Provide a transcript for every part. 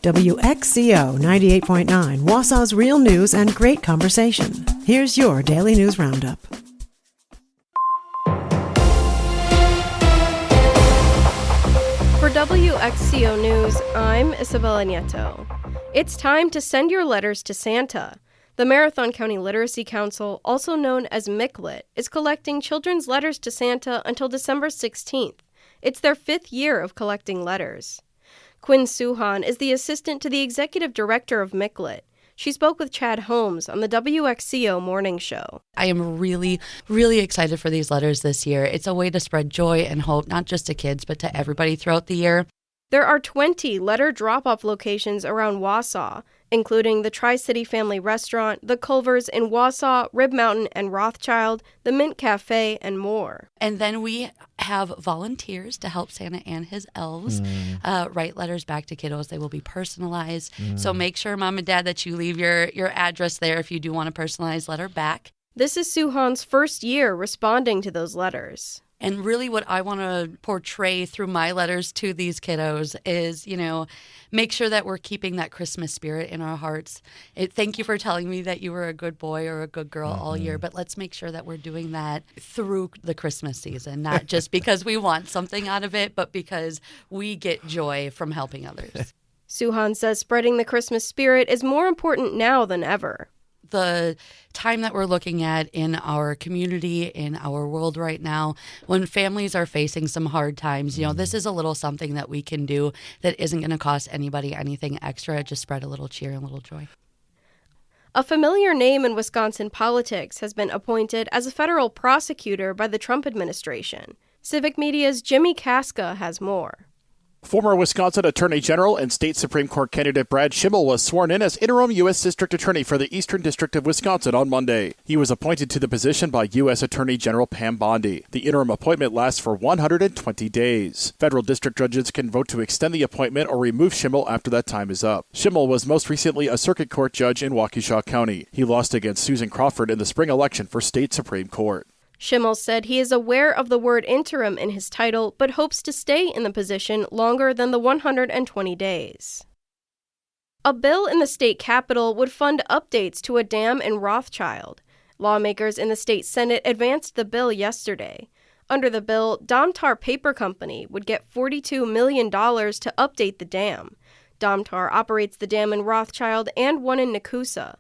WXCO 98.9, Wausau's real news and great conversation. Here's your Daily News Roundup. For WXCO News, I'm Isabella Nieto. It's time to send your letters to Santa. The Marathon County Literacy Council, also known as MCLIT, is collecting children's letters to Santa until December 16th. It's their 5th year of collecting letters. Quinn Suhan is the assistant to the executive director of MCLIT. She spoke with Chad Holmes on the WXCO Morning Show. I am really, really excited for these letters this year. It's a way to spread joy and hope, not just to kids, but to everybody throughout the year. There are 20 letter drop-off locations around Wausau, including the Tri-City Family Restaurant, the Culvers in Wausau, Rib Mountain and Rothschild, the Mint Cafe, and more. And then we have volunteers to help Santa and his elves write letters back to kiddos. They will be personalized. So make sure, Mom and Dad, that you leave your address there if you do want a personalized letter back. This is Suhan's first year responding to those letters. And really what I want to portray through my letters to these kiddos is, make sure that we're keeping that Christmas spirit in our hearts. Thank you for telling me that you were a good boy or a good girl all year, but let's make sure that we're doing that through the Christmas season, not just because we want something out of it, but because we get joy from helping others. Suhan says spreading the Christmas spirit is more important now than ever. The time that we're looking at in our community, in our world right now, when families are facing some hard times, this is a little something that we can do that isn't going to cost anybody anything extra, just spread a little cheer and a little joy. A familiar name in Wisconsin politics has been appointed as a federal prosecutor by the Trump administration. Civic Media's Jimmy Casca has more. Former Wisconsin Attorney General and State Supreme Court candidate Brad Schimmel was sworn in as interim U.S. District Attorney for the Eastern District of Wisconsin on Monday. He was appointed to the position by U.S. Attorney General Pam Bondi. The interim appointment lasts for 120 days. Federal district judges can vote to extend the appointment or remove Schimmel after that time is up. Schimmel was most recently a circuit court judge in Waukesha County. He lost against Susan Crawford in the spring election for State Supreme Court. Schimmel said he is aware of the word interim in his title, but hopes to stay in the position longer than the 120 days. A bill in the state capitol would fund updates to a dam in Rothschild. Lawmakers in the state Senate advanced the bill yesterday. Under the bill, Domtar Paper Company would get $42 million to update the dam. Domtar operates the dam in Rothschild and one in Nakusa.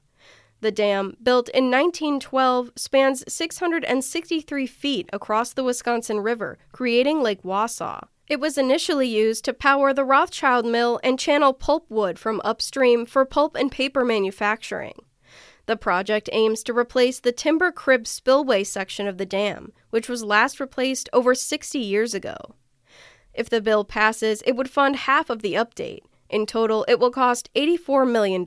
The dam, built in 1912, spans 663 feet across the Wisconsin River, creating Lake Wausau. It was initially used to power the Rothschild mill and channel pulpwood from upstream for pulp and paper manufacturing. The project aims to replace the timber crib spillway section of the dam, which was last replaced over 60 years ago. If the bill passes, it would fund half of the update. In total, it will cost $84 million.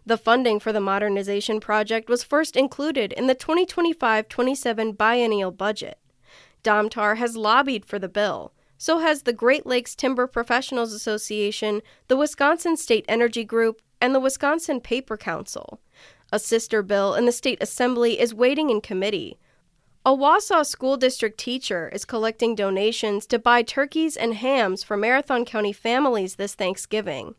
The funding for the modernization project was first included in the 2025-27 biennial budget. Domtar has lobbied for the bill. So has the Great Lakes Timber Professionals Association, the Wisconsin State Energy Group, and the Wisconsin Paper Council. A sister bill in the state assembly is waiting in committee. A Wausau School District teacher is collecting donations to buy turkeys and hams for Marathon County families this Thanksgiving.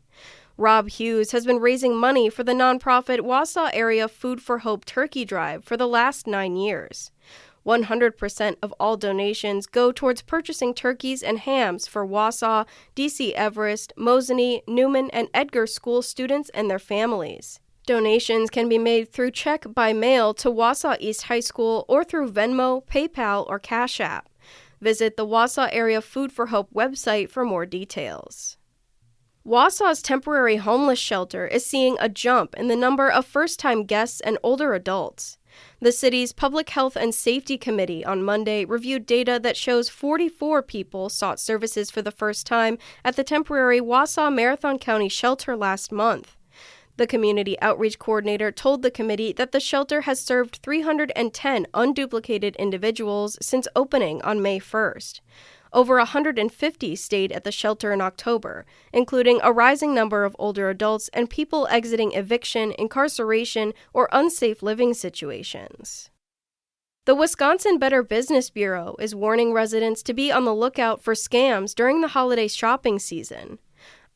Rob Hughes has been raising money for the nonprofit Wausau Area Food for Hope Turkey Drive for the last 9 years. 100% of all donations go towards purchasing turkeys and hams for Wausau, D.C. Everest, Mosinee, Newman, and Edgar school students and their families. Donations can be made through check by mail to Wausau East High School or through Venmo, PayPal, or Cash App. Visit the Wausau Area Food for Hope website for more details. Wausau's temporary homeless shelter is seeing a jump in the number of first-time guests and older adults. The city's Public Health and Safety Committee on Monday reviewed data that shows 44 people sought services for the first time at the temporary Wausau Marathon County shelter last month. The community outreach coordinator told the committee that the shelter has served 310 unduplicated individuals since opening on May 1st. Over 150 stayed at the shelter in October, including a rising number of older adults and people exiting eviction, incarceration, or unsafe living situations. The Wisconsin Better Business Bureau is warning residents to be on the lookout for scams during the holiday shopping season.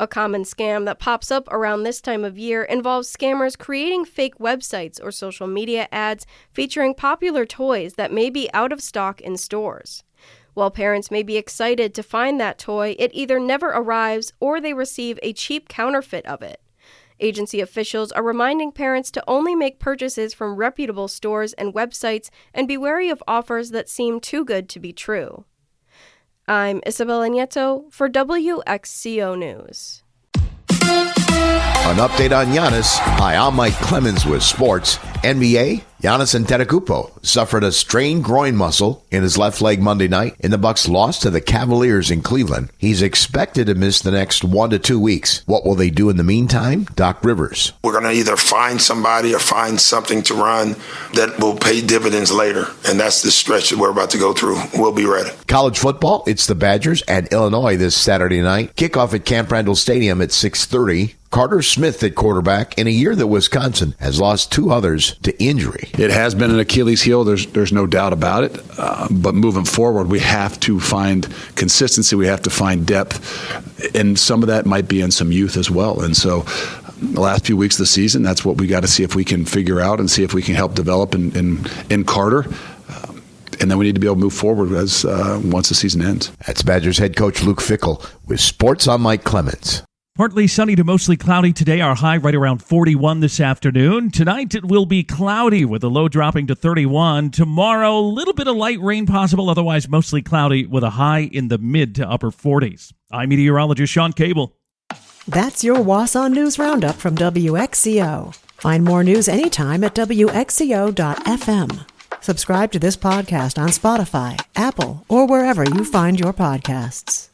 A common scam that pops up around this time of year involves scammers creating fake websites or social media ads featuring popular toys that may be out of stock in stores. While parents may be excited to find that toy, it either never arrives or they receive a cheap counterfeit of it. Agency officials are reminding parents to only make purchases from reputable stores and websites and be wary of offers that seem too good to be true. I'm Isabella Nieto for WXCO News. An update on Giannis. Hi, I'm Mike Clemens with sports. NBA, Giannis Antetokounmpo suffered a strained groin muscle in his left leg Monday night, and the Bucks lost to the Cavaliers in Cleveland. He's expected to miss the next 1 to 2 weeks. What will they do in the meantime? Doc Rivers. We're going to either find somebody or find something to run that will pay dividends later, and that's the stretch that we're about to go through. We'll be ready. College football, it's the Badgers and Illinois this Saturday night. Kickoff at Camp Randall Stadium at 6:30. Carter Smith at quarterback in a year that Wisconsin has lost 2 others to injury. It has been an Achilles heel. There's no doubt about it. But moving forward, we have to find consistency. We have to find depth. And some of that might be in some youth as well. And so the last few weeks of the season, that's what we got to see if we can figure out and see if we can help develop in Carter. And then we need to be able to move forward as once the season ends. That's Badgers head coach Luke Fickell with Sports on Mike Clemens. Partly sunny to mostly cloudy today. Our high right around 41 this afternoon. Tonight it will be cloudy with a low dropping to 31. Tomorrow, a little bit of light rain possible. Otherwise, mostly cloudy with a high in the mid to upper 40s. I'm meteorologist Sean Cable. That's your Wausau News Roundup from WXCO. Find more news anytime at WXCO.FM. Subscribe to this podcast on Spotify, Apple, or wherever you find your podcasts.